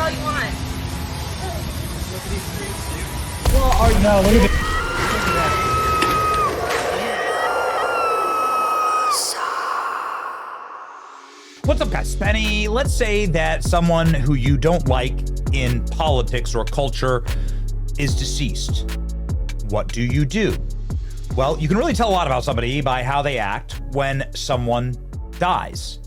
all you want. Look at these streets, dude. Well, are you? No, look at this. What's up, guys? Spenny. Let's say that someone who you don't like in politics or culture is deceased. What do you do? Well, you can really tell a lot about somebody by how they act when someone dies.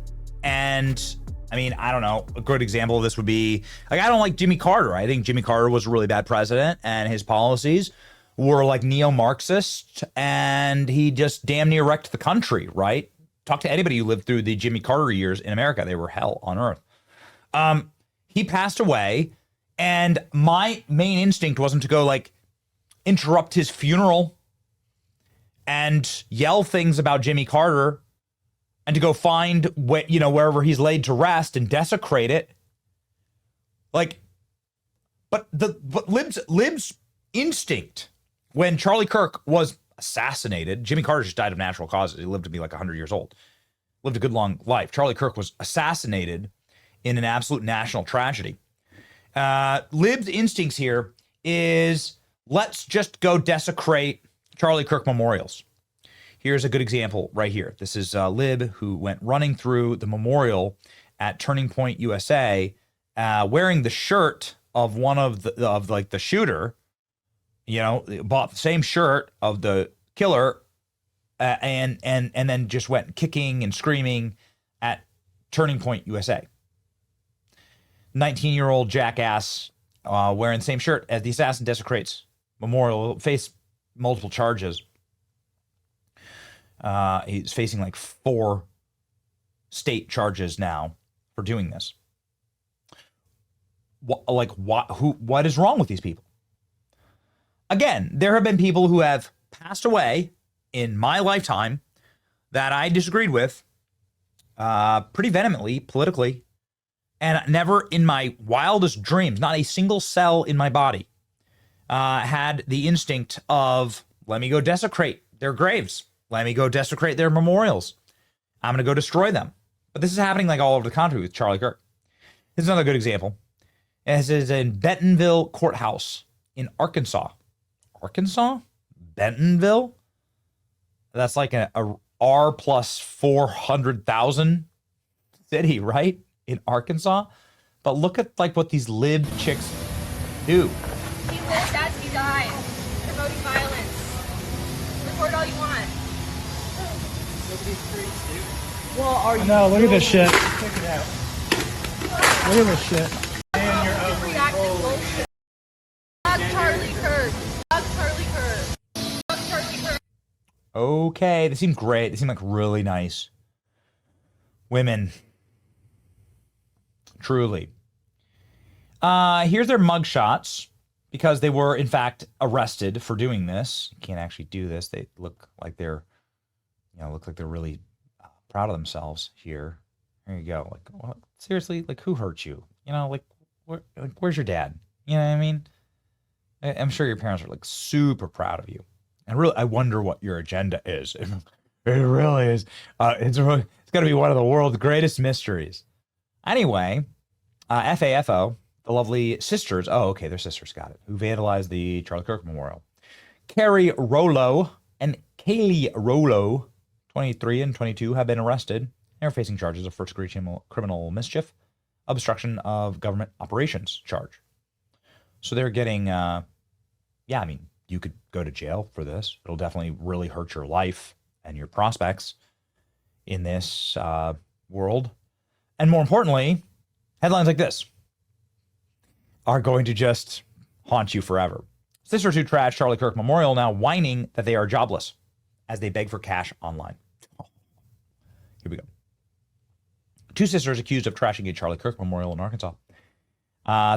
And I mean, I don't know, a good example of this would be, like, I don't like Jimmy Carter. I think Jimmy Carter was a really bad president and his policies were like neo-Marxist and he just damn near wrecked the country, right? Talk to anybody who lived through the Jimmy Carter years in America. They were hell on earth. He passed away, and my main instinct wasn't to go like interrupt his funeral and yell things about Jimmy Carter and to go find wherever he's laid to rest and desecrate it. Like, but Libs instinct when Charlie Kirk was assassinated. Jimmy Carter just died of natural causes. He lived to be like 100 years old. Lived a good long life. Charlie Kirk was assassinated in an absolute national tragedy. Lib's instincts here is, let's just go desecrate Charlie Kirk memorials. Here's a good example right here. This is Lib, who went running through the memorial at Turning Point, USA, wearing the shirt of one of the shooter. You know, bought the same shirt of the killer, and then just went kicking and screaming at Turning Point, USA. 19-year-old jackass wearing the same shirt as the assassin desecrates memorial, face multiple charges. He's facing like 4 state charges now for doing this. What is wrong with these people? Again, there have been people who have passed away in my lifetime that I disagreed with pretty vehemently, politically, and never in my wildest dreams, not a single cell in my body, had the instinct of, let me go desecrate their graves. Let me go desecrate their memorials. I'm going to go destroy them. But this is happening like all over the country with Charlie Kirk. This is another good example. This is in Bentonville Courthouse in Arkansas. Arkansas? Bentonville? That's like a R plus 400,000 city, right? In Arkansas. But look at like what these lib chicks do. He lived as he died, promoting violence. Record all you want. Look at these streets, dude. Well, are you? No, look at this shit. Check it out. Look at this shit. And your own reactive bullshit. Fuck Charlie Kirk. Fuck Charlie Kirk. Fuck Charlie Kirk. Okay, they seem great. They seem like really nice women. Truly. Here's their mugshots because they were, in fact, arrested for doing this. You can't actually do this. They look like they're, really proud of themselves here. There you go. Like, what? Seriously? Like, who hurt you? Where's your dad? You know what I mean? I'm sure your parents are like super proud of you. And really, I wonder what your agenda is. It really is. It's got to be one of the world's greatest mysteries. Anyway, FAFO, the lovely sisters. Oh, okay, they're sisters. Got it. Who vandalized the Charlie Kirk Memorial? Carrie Rollo and Kaylee Rollo, 23 and 22, have been arrested. They're facing charges of first-degree criminal mischief, obstruction of government operations charge. So they're getting, I mean, you could go to jail for this. It'll definitely really hurt your life and your prospects in this world. And more importantly, headlines like this are going to just haunt you forever. Sisters who trashed Charlie Kirk Memorial now whining that they are jobless as they beg for cash online. Here we go. 2 sisters accused of trashing a Charlie Kirk Memorial in Arkansas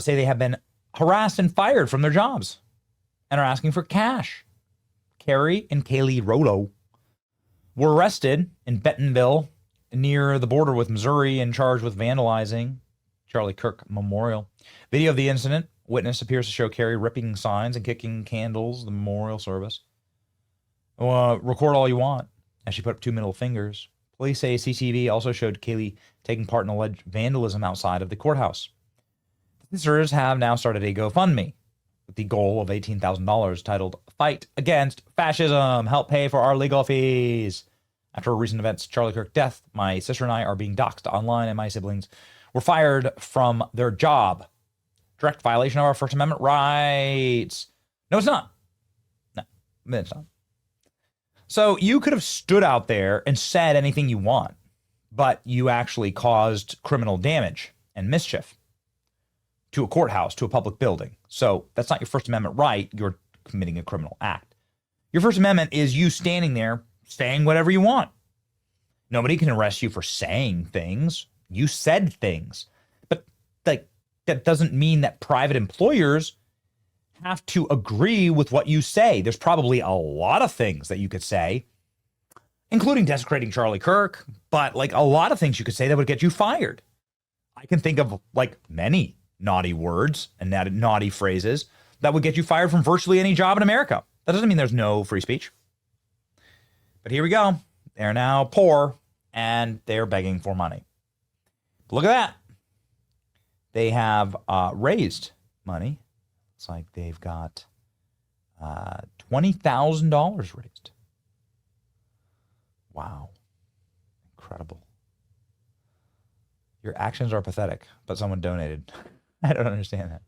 say they have been harassed and fired from their jobs and are asking for cash. Carrie and Kaylee Rollo were arrested in Bentonville near the border with Missouri and charged with vandalizing Charlie Kirk Memorial. Video of the incident. Witness appears to show Carrie ripping signs and kicking candles, the memorial service. Record all you want, as she put up 2 middle fingers. Police say CCTV also showed Kaylee taking part in alleged vandalism outside of the courthouse. sisters have now started a GoFundMe with the goal of $18,000 titled Fight Against Fascism. Help pay for our legal fees. After recent events, Charlie Kirk death, my sister and I are being doxxed online, and my siblings were fired from their job. Direct violation of our First Amendment rights. No, it's not. No, it's not. So you could have stood out there and said anything you want, but you actually caused criminal damage and mischief to a courthouse, to a public building. So that's not your First Amendment right. You're committing a criminal act. Your First Amendment is you standing there saying whatever you want. Nobody can arrest you for saying things. You said things. But like that doesn't mean that private employers have to agree with what you say. There's probably a lot of things that you could say, including desecrating Charlie Kirk, but like a lot of things you could say that would get you fired. I can think of like many naughty words and naughty phrases that would get you fired from virtually any job in America. That doesn't mean there's no free speech. But here we go. They're now poor and they're begging for money. But look at that. They have raised money. It's like they've got $20,000 raised. Wow. Incredible. Your actions are pathetic, but someone donated. I don't understand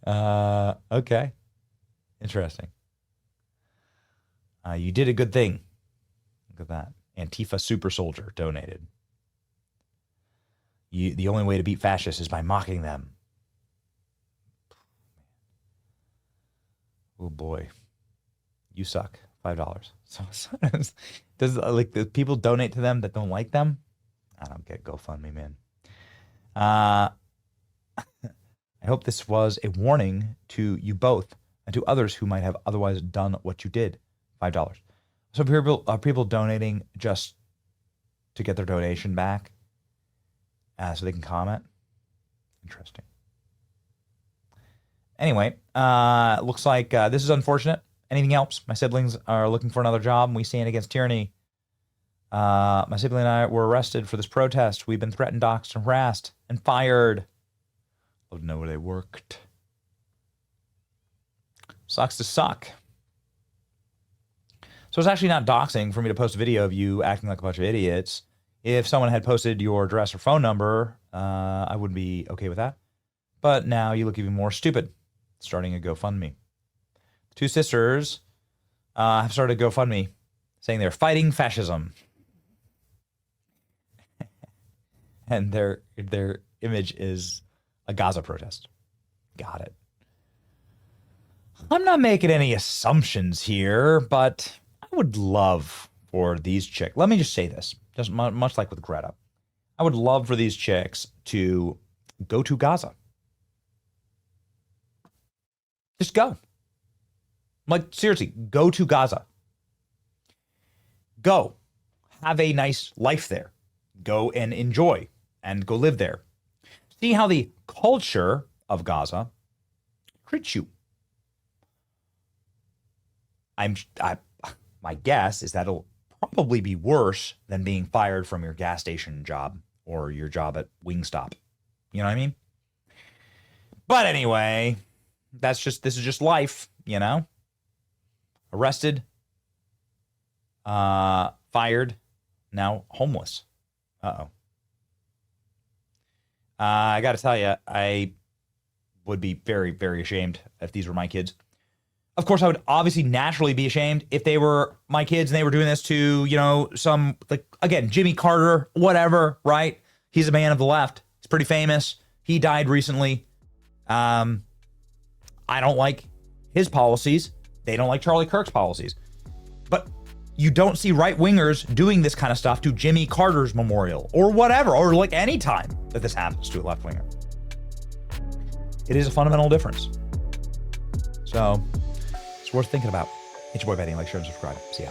that. Okay. Interesting. You did a good thing. Look at that. Antifa Super Soldier donated. The only way to beat fascists is by mocking them. Oh boy. You suck. $5. So does like the people donate to them that don't like them? I don't get GoFundMe, man. I hope this was a warning to you both and to others who might have otherwise done what you did. $5. So are people donating just to get their donation back so they can comment? Interesting. Anyway, looks like this is unfortunate. Anything else? My siblings are looking for another job, and we stand against tyranny. My sibling and I were arrested for this protest. We've been threatened, doxxed, and harassed, and fired. Love to know where they worked. Sucks to suck. So it's actually not doxing for me to post a video of you acting like a bunch of idiots. If someone had posted your address or phone number, I would be okay with that. But now you look even more stupid, starting a GoFundMe. Two sisters have started a GoFundMe saying they're fighting fascism. And their image is a Gaza protest. Got it. I'm not making any assumptions here, but I would love for these chicks. Let me just say this, just much like with Greta. I would love for these chicks to go to Gaza. Just go. Like, seriously, go to Gaza. Go. Have a nice life there. Go and enjoy and go live there. See how the culture of Gaza treats you. My guess is that it'll probably be worse than being fired from your gas station job or your job at Wingstop. You know what I mean? But anyway, this is just life, you know? Arrested, fired, now homeless. Uh-oh. I got to tell you, I would be very, very ashamed if these were my kids. Of course, I would obviously naturally be ashamed if they were my kids and they were doing this to, you know, some, like, again, Jimmy Carter, whatever, right? He's a man of the left. He's pretty famous. He died recently. I don't like his policies. They don't like Charlie Kirk's policies. But you don't see right-wingers doing this kind of stuff to Jimmy Carter's memorial or whatever, or like any time that this happens to a left-winger. It is a fundamental difference. So it's worth thinking about. Hit your boy Betty, like, share, and subscribe. See ya.